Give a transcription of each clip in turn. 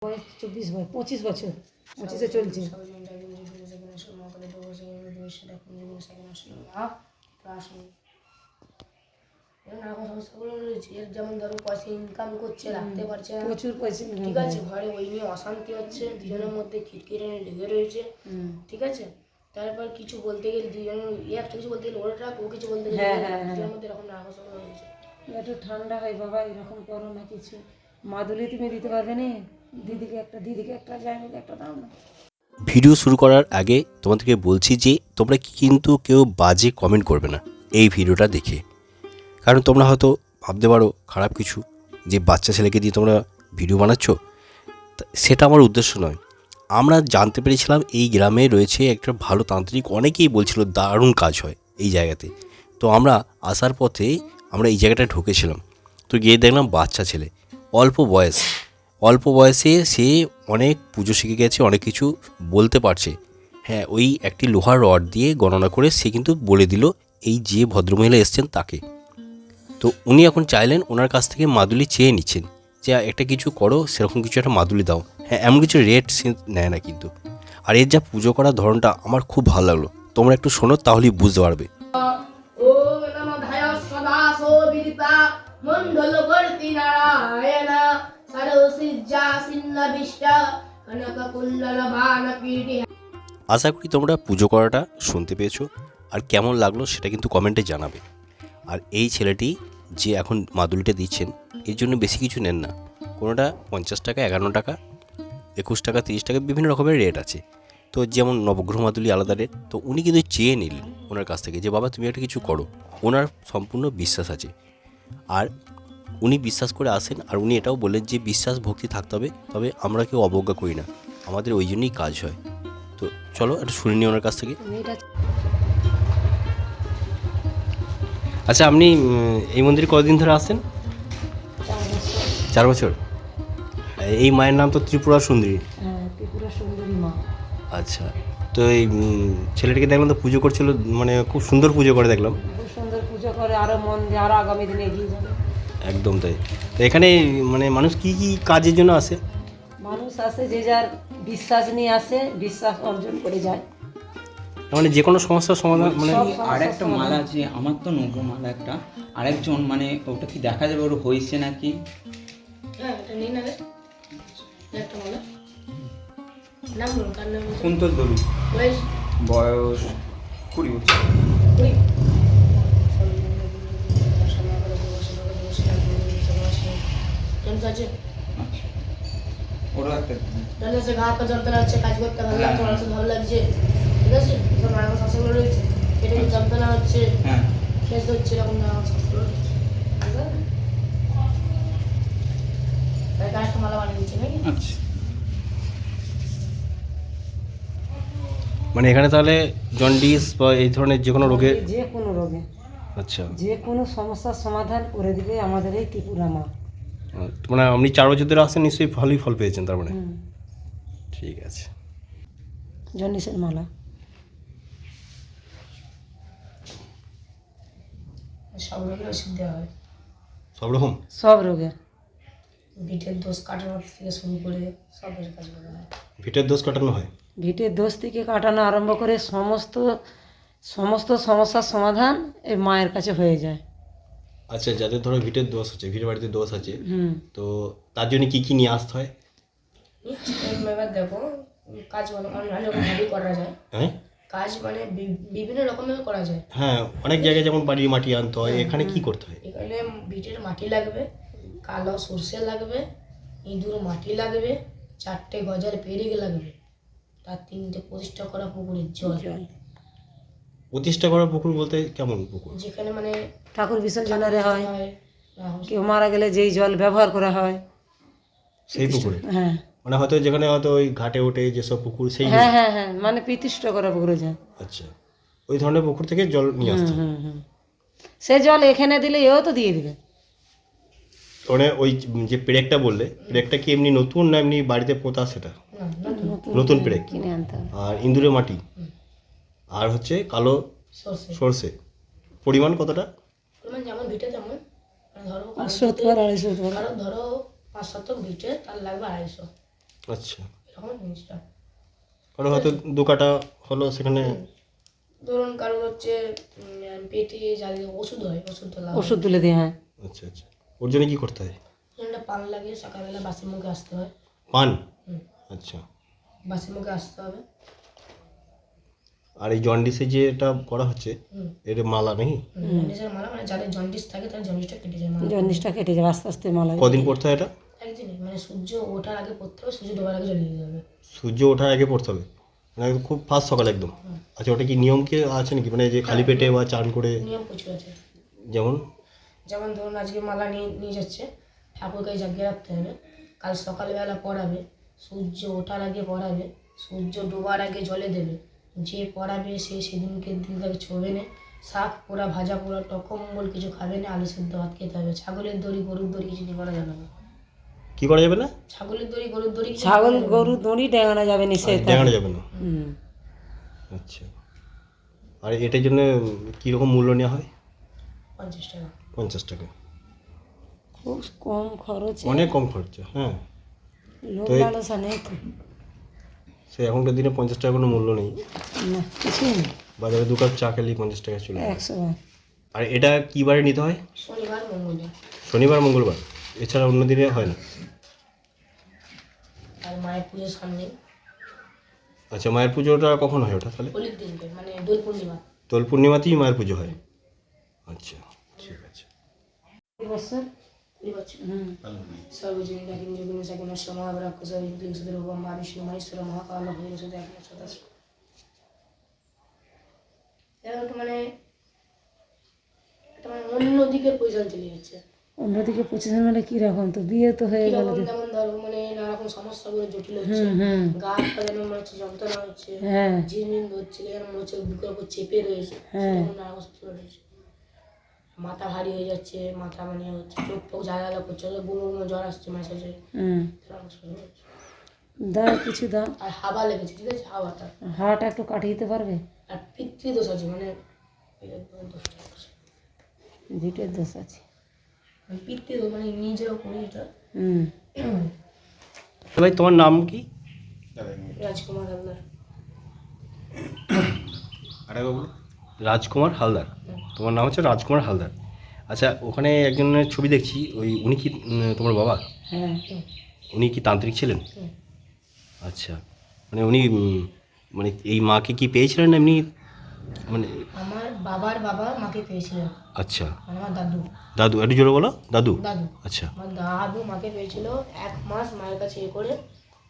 বয়স 25 বছর 25-এ চলছে। যেমন ধরো পয়সা ইনকাম করছে, রাখতে পারছে না, প্রচুর পয়সা, ঠিক আছে, ঘরে ওই নিয়ে অশান্তি হচ্ছে, দুজনের মধ্যে খিটখিটানি লেগে রয়েছে, ঠিক আছে। তারপর কিছু বলতে গেলে দুজনের একটা কিছু বলতে গেলে ওরা ও কিছু বলতে গেলে দুজনের মধ্যে এরকম নার্ভাস রয়েছে। একটু ঠান্ডা হয় বাবা, এরকম করো না কিছু। মাদুলি তুমি দিতে পারবে না? দিদিকে একটা যাই মিলে একটা দাও না। ভিডিও শুরু করার আগে তোমাদেরকে বলছি যে তোমরা কিন্তু কেউ বাজে কমেন্ট করবে না এই ভিডিওটা দেখে, কারণ তোমরা হয়তো ভাবতে পারো খারাপ কিছু যে বাচ্চা ছেলেকে দিয়ে তোমরা ভিডিও বানাচ্ছ, সেটা আমার উদ্দেশ্য নয়। আমরা জানতে পেরেছিলাম এই গ্রামে রয়েছে একটা ভালো তান্ত্রিক, অনেকেই বলছিল দারুণ কাজ হয় এই জায়গাতে। তো আমরা আসার পথে আমরা এই জায়গাটায় ঢুকেছিলাম, তো গিয়ে দেখলাম বাচ্চা ছেলে, অল্প বয়সে সে অনেক পুজো শিখে গেছে, অনেক কিছু বলতে পারছে। হ্যাঁ, ওই একটি লোহার রড দিয়ে গণনা করে সে কিন্তু বলে দিল এই যে ভদ্রমহিলা এসছেন তাকে। তো উনি এখন চাইলেন, ওনার কাছ থেকে মাদুলি চেয়ে নিচ্ছেন যে একটা কিছু করো, সেরকম কিছু একটা মাদুলি দাও। হ্যাঁ, এমন কিছু রেট সে নেয় না কিন্তু। আর এর যা পুজো করার ধরনটা আমার খুব ভালো লাগলো, তোমরা একটু শোনো তাহলেই বুঝতে পারবে। আশা করি তোমরা পুজো করাটা শুনতে পেয়েছো, আর কেমন লাগলো সেটা কিন্তু কমেন্টে জানাবে। আর এই ছেলেটি যে এখন মাদুলিটা দিচ্ছেন এর জন্য বেশি কিছু নেন না, কোনোটা 50 টাকা, 51 টাকা, 21 টাকা, 30 টাকা, বিভিন্ন রকমের রেট আছে। তো যেমন নবগ্রহ মাদুলি আলাদা রেট। তো উনি কিন্তু চেয়ে নিলেন ওনার কাছ থেকে যে বাবা তুমি একটা কিছু করো। ওনার সম্পূর্ণ বিশ্বাস আছে, আর উনি বিশ্বাস করে আসেন। আর উনি এটাও বললেন যে বিশ্বাস ভক্তি থাকতে হবে, তবে আমরা কেউ অবজ্ঞা করি না, আমাদের ওই জন্যই কাজ হয়। তো চলো একটু শুনে নিই ওনার কাছ থেকে। আচ্ছা, আপনি এই মন্দিরে কতদিন ধরে আসছেন? 4 বছর। এই মায়ের নাম তো ত্রিপুরা সুন্দরী। হ্যাঁ, ত্রিপুরা সুন্দরী মা। আচ্ছা, তো এই ছেলেটিকে দেখলাম তো পুজো করছিল, মানে খুব সুন্দর পুজো করে দেখলাম। খুব সুন্দর পুজো করে, আরো মন দিয়ে আরো আগামী দিনে এগিয়ে যাবে। একদম তাই। তো এখানে মানে মানুষ কি কি কাজের জন্য আসে? মানুষ আসে যে যার বিশ্বাস নিয়ে আসে, বিশ্বাস অর্জন করে যায়। মানে যে কোনো সমস্যার সমাধান, মানে আর একটা মালা আছে আমার, তো নৌকো মালা একটা, আরেকজন মানে ওটা কি দেখা যাবে ওর হয়েছে নাকি? হ্যাঁ, এটা নিয়ে নেবে একটা মালা। নাম বলুন, কার নাম? কুন্তল দলু, বয়স বয়স 20 বছর। আছে আচ্ছা, ওরা একটা জানি আছে, গা হাত পা যন্ত্রণা হচ্ছে, কাজ করতে ভালো লাগছে, মানুষের ভালো লাগছে, ঠিক আছে, সব নানা শাসনগুলো রয়েছে, এটা যন্ত্রণা হচ্ছে, হ্যাঁ শেষ হচ্ছে, এরকম নানা শাসনগুলো রয়েছে, তাই গাছটা মালা বানিয়ে দিচ্ছে নাকি? আচ্ছা, মানে এখানে তাহলে জন্ডিস বা এই ধরনের যে কোনো রোগে, যে কোনো রোগে, আচ্ছা, যে কোনো সমস্যার সমাধান করে দিবে আমাদের এই ত্রিপুরা মা। মানে আপনি 4 বছর ধরে আসেন, নিশ্চয়ই ভালোই ফল পেয়েছেন তার মানে। ঠিক আছে। জন্ডিসের মালা। সব রোগের ওষুধ দেওয়া হয়, সব রকম। বিটের দোষ কাটানোর থেকে শুরু করে সবের কাজ করা হয়। ভিটের দোষ কাটানো হয়? ভিটের দোষ থেকে কাটানো আরম্ভ করে সমস্ত সমস্যার সমাধান এই মায়ের কাছে হয়ে যায়। আচ্ছা, যাদের ধরো ভিটের দোষ আছে, ভিটের বাড়িতে দোষ আছে, তো তার জন্য কি কি নিয়ে আসতে হয়? এবার দেখো, কাজ ভালো অনেক রকমভাবেই করা যায়। হ্যাঁ, কাজ মানে বিভিন্ন রকমের করা যায়। হ্যাঁ, অনেক জায়গায় যেমন বাড়ির মাটি আনতে হয়, এখানে কি করতে হয়? এখানে ভিটের মাটি লাগবে, কালো সর্ষে লাগবে, ইঁদুর মাটি লাগবে, 4টে গজার পেরেক লাগবে, তার 3টে প্রতিষ্ঠা করা পুকুরের জল। প্রতিষ্ঠা করা পুকুর বলতে কেমন পুকুর? যেখানে মানে ঠাকুর বিসর্জনের হয়, না, কেউ মারা গেলে যেই জল ব্যবহার করা হয় সেই পুকুরে? হ্যাঁ মানে হয়তো যেখানে হয়তো ওই ঘাটে ওঠে যেসব পুকুর, সেই? হ্যাঁ হ্যাঁ হ্যাঁ, মানে প্রতিষ্ঠা করা পুকুরে যায়। আচ্ছা, ওই ধরনের পুকুর থেকে জল নিয়ে আসতে হয়। সে জল এখানে দিলে এও তো দিয়ে দিবে। মানে ওই যে পেরেকটা বললে, পেরেকটা কি এমনি নতুন না এমনি বাড়িতে পোতা? সেটা নতুন পেরেক। কিনে আনতে হবে। আর ইঁদুরের মাটি, আর হচ্ছে কালো সর্ষে। পরিমাণ কতটা? পরিমাণ যেমন ভিটে তেমন, ধরো 500 250 কারো ধরো 5 শতক ভিটে, তার লাগবে 250। আচ্ছা, এরকম জিনিসটা। কারো হয়তো 2 কাটা হলো সেখানে। ধরুন কারো হচ্ছে পেটে যাদের ওষুধ হয়, ওষুধ তোলা হয়, ওষুধ তুলে দিয়ে, হ্যাঁ। আচ্ছা আচ্ছা, ওর জন্য কি করতে হয়? একটা পান লাগে, সকালবেলা বাসি মুখে আসতে হয়। পান? হুম, আচ্ছা। বাসি মুখে আসতে হবে। আর এই জন্ডিসে যেটা করা হচ্ছে এর মালা নেই? জন্ডিসের মালা, মানে যাদের জন্ডিস থাকে তার জন্ডিসটা কেটে যায় মালা। জন্ডিসটা কেটে যাবে আস্তে আস্তে মালা। কদিন পড়তে হয় এটা? একদিনই, মানে সূর্য ওঠার আগে পড়তে হবে, সূর্য ডোবার আগে চলে যেতে হবে। সূর্য ওঠার আগে পড়তে হবে, মানে একদম খুব ফার্স্ট সকালে একদম? আচ্ছা, ওটা কি নিয়ম কি আছে নাকি, মানে যে খালি পেটে বা চান করে? নিয়ম প্রচুর আছে। যেমন? যেমন ধরুন আজকে মালা নিয়ে নিয়ে যাচ্ছে, ঠাকুরকে জাগিয়ে রাখতে হবে, কাল সকালবেলা পড়াবে, সূর্য ওঠার আগে পড়াবে, সূর্য ডোবার আগে জলে দেবে, যে পড়াবে সে সেদিনকে দিন তাকে ছবে না, শাক পোড়া ভাজা পোড়া টকম্বল কিছু খাবে না, আলু সেদ্ধ ভাত খেতে হবে, ছাগলের দড়ি গরুর দড়ি কিছু নিয়ে করা যাবে না। কি করা যাবে না? ছাগলের দড়ি গরুর দড়ি কিছু ছাগল গরু দড়ি ডেঙানো যাবে নিষেধ। দেখানো যাবে না? হুম। আচ্ছা। আর এটার জন্য কীরকম মূল্য নেওয়া হয়? 50 টাকা। 50 টাকা? খুব কম খরচে, অনেক কম খরচা। হ্যাঁ, লোক তো এই- লালসা নেই তো। সে এখনকার দিনে 50 টাকা কোনো মূল্য নেই। না, কিছুই নেই। বাজারে 2 কাপ চা খেলেই 50 টাকা চলে যায়। 100 বার। আর এটা কী বারে নিতে হয়? শনিবার মঙ্গলবার। শনিবার মঙ্গলবার, এছাড়া অন্য দিনে হয় না? আর মায়ের পুজোর সামনে আচ্ছা, মায়ের পুজোটা কখন হয় ওটা তাহলে? হোলির দিনকে, মানে দোল পূর্ণিমা। দোল পূর্ণিমাতেই মায়ের পুজো হয়? আচ্ছা, ঠিক আছে। বছর। হুম। सर्वजन डाकिन जोगिन सकिन समावरा कुसव इंग्लिश द्रवम विष्णु महेश्वर महाकाल भैरव सदा सदा এটা মানে এটা মানে অন্যদিকে পয়সা চলে যাচ্ছে। অন্যদিকে পজিশন মানে কিরকম, তো বিয়ে তো হয়ে গেল। কিরকম যেমন ধরো মানে নানা রকম সমস্যাগুলো জটিল হচ্ছে, হুম। গা যেন মনে হচ্ছে যন্ত্রণা হচ্ছে, হ্যাঁ। ঝিনঝিন হচ্ছে, যেন মনে হচ্ছে বুকের উপর চেপে রয়েছে, সেরকম নানা কষ্ট রয়েছে। মাথা ভারী হয়ে যাচ্ছে, মাথা মানে হচ্ছে চোখ টোক জ্বালা করছে, বুড়ো জ্বর আসছে মাঝে মাঝে, হুম। এরকম কষ্ট হচ্ছে। দাও কিছু দাও। আর হাওয়া লেগেছে, ঠিক আছে, হাওয়াটা। হাওয়াটা একটু কাটিয়ে দিতে পারবে? আর পিতৃদোষ আছে, মানে দোষটা আছে। ভিটের দোষ আছে। মানে পিতৃদোষ মানে নিজের শরীরটা। হুম। ভাই, তোমার নাম কি? রাজকুমার হালদার। রাজকুমার হালদার। তোমার নাম হচ্ছে রাজকুমার হালদার। আচ্ছা, ওখানে একজনের ছবি দেখছি, উনি কি তোমার বাবা? হ্যাঁ। উনি কি তান্ত্রিক ছিলেন? আচ্ছা, মানে উনি মানে এই মাকে কি পেয়েছিলেন এমনি, মানে? আমার বাবার বাবা মাকে পেয়েছিলেন। আচ্ছা, মানে আমার দাদু। দাদু, একটু জোরে বলো। দাদু? দাদু। আচ্ছা। আমার দাদু মাকে পেয়েছিল, 1 মাস মায়ের কাছে করে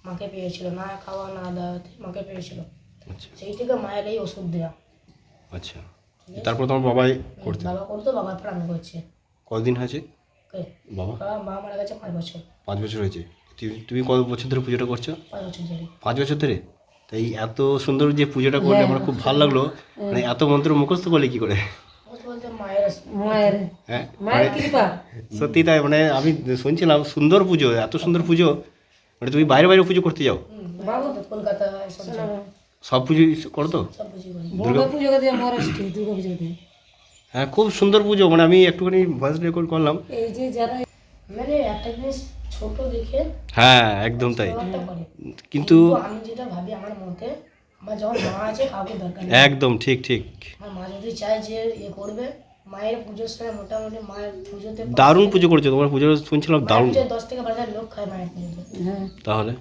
মাকে পেয়েছিল, না খাওয়া না দাওয়াতে মাকে পেয়েছিল। আচ্ছা সেই থেকে মায়ের এই ওষুধ দেওয়া। আচ্ছা, তারপর তোমার বাবাই করতে? বাবা করতো, বাবার পর আমি করছি। কতদিন হয়েছে ওকে, বাবা? মা মারা গেছে 5 বছর। 5 বছর হয়েছে। তুমি কত বছর ধরে পুজোটা করছো? 5 বছর ধরে। 5 বছর ধরে? তাই এত সুন্দর যে পুজোটা করলে আমার খুব ভালো লাগলো। মানে এত মন্ত্র মুখস্থ করলে কি করে? বলতে বলতে মায়ের মায়ের হ্যাঁ, মায়ের কৃপা। সত্যি তাই। মানে আমি শুনছিলাম সুন্দর পুজো, এত সুন্দর পুজো, মানে তুমি বাইরে বাইরে পুজো করতে যাও? বাবু তো কলকাতা এসব জায়গায় সব পুজো করো তো? সব বুঝি করি। দুর্গা পুজো দিয়ে মহারাষ্ট্রে দুর্গা পুজো দিয়ে। হ্যাঁ, খুব সুন্দর পুজো। মানে আমি একটুখানি ভয়েস রেকর্ড করলাম। এই যে যারা মানে একটা জিনিস ছোট দেখে হ্যাঁ, একদম তাই। ব্যাপারটা করে, কিন্তু কিন্তু আমি যেটা ভাবি আমার মতে, আমার যখন মা আছে কাউকে দরকার নেই। একদম ঠিক ঠিক। আমার মা যদি চায় যে করবে, মায়ের পুজোর সময় মোটামুটি মায়ের পুজোতে দারুণ পুজো করছো তোমার। পুজো শুনছিলাম দারুণ। 10 থেকে 12 হাজার লোক খায় মায়ের পুজোতে। হ্যাঁ তাহলে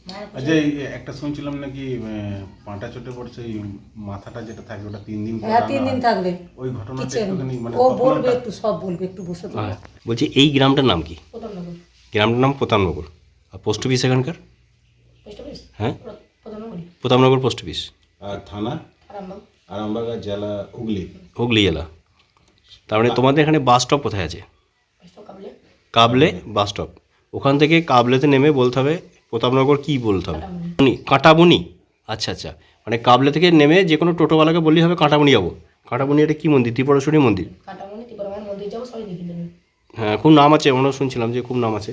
মায়ের আচ্ছা, এই একটা শুনছিলাম নাকি পাঁটা চটে পড়ছে, এই মাথাটা যেটা থাকে ওটা 3 দিন পর হ্যাঁ, রান্না 3 দিন হয়। থাকবে। ওই ঘটনাটা কিছু একটুখানি মানে ও ঘটনাটা- বলবে, একটু সব বলবে, একটু বসে তো। হ্যাঁ, বলছি এই গ্রামটার নাম কি? প্রথম নগর গ্রামটার নাম প্রতাপনগর। আর পোস্ট অফিস এখানকার? Post office. হ্যাঁ, প্রথম নগরী প্রতাপনগর পোস্ট অফিস। আর থানা আরামবাগ। আরামবাগ জেলা হুগলি। হুগলি জেলা। তার মানে তোমাদের এখানে বাস স্টপ কোথায় আছে? পোস্ট কাবলে কাবলে বাস স্টপ। ওখান থেকে কাবলেতে নেমে বলতে হবে প্রতাপনগর, কি বলতে হবে? কাটামুনি। কাঁটাবনি। আচ্ছা আচ্ছা, মানে কাবলে থেকে নেমে যে কোনো টোটোওয়ালাকে বললেই হবে কাঁটাবনি যাবো। কাঁটাবনি এটা কি মন্দির? ত্রিপুরেশ্বরী মন্দির? কাটামুনি ত্রিপুরামার মন্দির যাবো, সবাই দেখে দেবে। হ্যাঁ, খুব নাম আছে, আমরা শুনছিলাম যে খুব নাম আছে।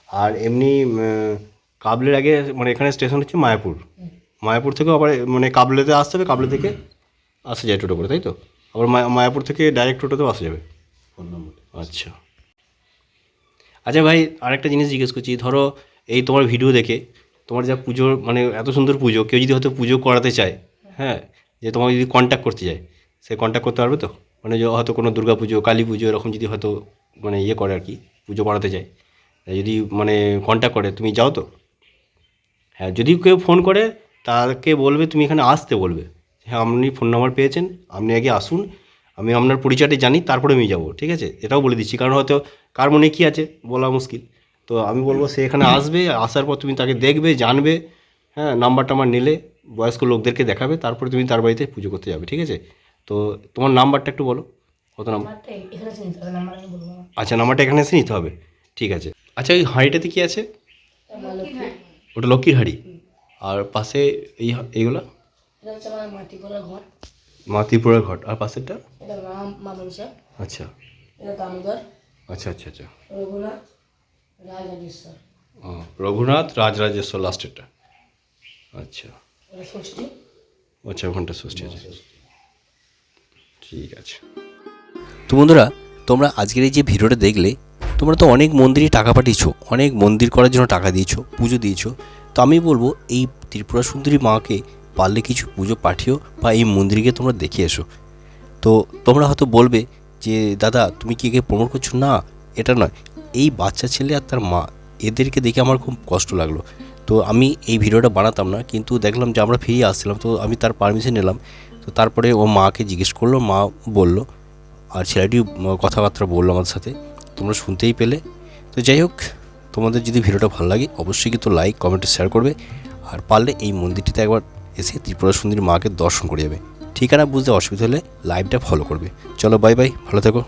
আর এমনি কাবলের আগে মানে এখানে স্টেশন হচ্ছে মায়াপুর। মায়াপুর থেকেও আবার মানে কাবলেতে আসতে হবে, কাবলে থেকে আসা যায় টোটো করে, তাই তো? আবার মায়াপুর থেকে ডাইরেক্ট টোটোতেও আসা যাবে। ফোন নম্বর। আচ্ছা আচ্ছা ভাই, আরেকটা জিনিস জিজ্ঞেস করছি। ধরো এই তোমার ভিডিও দেখে তোমার যা পুজো মানে এত সুন্দর পুজো, কেউ যদি হয়তো পুজো করাতে চায়, হ্যাঁ, যে তোমাকে যদি কন্ট্যাক্ট করতে চায়, সে কন্ট্যাক্ট করতে পারবে তো? মানে যে হয়তো কোনো দুর্গা পুজো, কালী পুজো এরকম যদি হয়তো মানে ইয়ে করে আর কি, পুজো করাতে চায়, যদি মানে কন্ট্যাক্ট করে, তুমি যাও তো? হ্যাঁ, যদি কেউ ফোন করে তাকে বলবে, তুমি এখানে আসতে বলবে, হ্যাঁ আপনি ফোন নাম্বার পেয়েছেন, আপনি আগে আসুন, আমি আপনার পরিচয়টা জানি, তারপরে আমি যাব, ঠিক আছে? এটাও বলে দিচ্ছি, কারণ হয়তো কার মনে কী আছে বলা মুশকিল। তো আমি বলবো সে এখানে আসবে, আসার পর তুমি তাকে দেখবে, জানবে, হ্যাঁ, নাম্বার টাম্বার নিলে বয়স্ক লোকদেরকে দেখাবে, তারপরে তুমি তার বাড়িতে পুজো করতে যাবে, ঠিক আছে? তো তোমার নাম্বারটা একটু বলো, কত নাম্বার? নাম্বারটা এখানে এসে নিতে হবে, নাম্বার আমি বলবো না। আচ্ছা, নাম্বারটা এখানে এসে নিতে হবে, ঠিক আছে। আচ্ছা, ওই হাঁড়িটাতে কী আছে? মা লক্ষ্মী। ওটা লক্ষ্মীর হাঁড়ি। আর পাশে এইগুলো এটা হচ্ছে আমার মাটি করার ঘর। মা ত্রিপুরার ঘট। আর পাশেরটা? এটা মা মনসা। আচ্ছা এটা দামোদর, আচ্ছা আচ্ছা আচ্ছা। রঘুনাথ, রাজরাজেশ্বর। ও, রঘুনাথ রাজরাজেশ্বর লাস্টেরটা। আচ্ছা এটা ষষ্ঠী। আচ্ছা, ওখানটা ষষ্ঠী আছে, ঠিক আছে। তো বন্ধুরা, তোমরা আজকের এই যে ভিডিওটা দেখলে, তোমরা তো অনেক মন্দিরে টাকা পাঠিয়েছো, অনেক মন্দির করার জন্য টাকা দিয়েছো, পুজো দিয়েছো। তো আমি বলবো এই ত্রিপুরা সুন্দরী মাকে পারলে কিছু পুজো পাঠিও, বা এই মন্দিরকে তোমরা দেখে এসো। তো তোমরা হয়তো বলবে যে দাদা তুমি কি একে প্রমোট করছো? না, এটা নয়, এই বাচ্চা ছেলে আর তার মা, এদেরকে দেখে আমার খুব কষ্ট লাগলো। তো আমি এই ভিডিওটা বানাতাম না, কিন্তু দেখলাম যে আমরা ফিরে আসছিলাম, তো আমি তার পারমিশন নিলাম। তো তারপরে ও মাকে জিজ্ঞেস করলো, মা বলল, আর ছেলেটি কথাবার্তা বললো আমাদের সাথে, তোমরা শুনতেই পেলে। তো যাই হোক, তোমাদের যদি ভিডিওটা ভালো লাগে অবশ্যই কিন্তু লাইক কমেন্টে শেয়ার করবে, আর পারলে এই মন্দিরটিতে একবার এসে ত্রিপুরা সুন্দরী মাকে দর্শন করে যাবে। ঠিকানা বুঝতে অসুবিধা হলে লাইভটা ফলো করবে। চলো, বাই বাই, ভালো থেকো।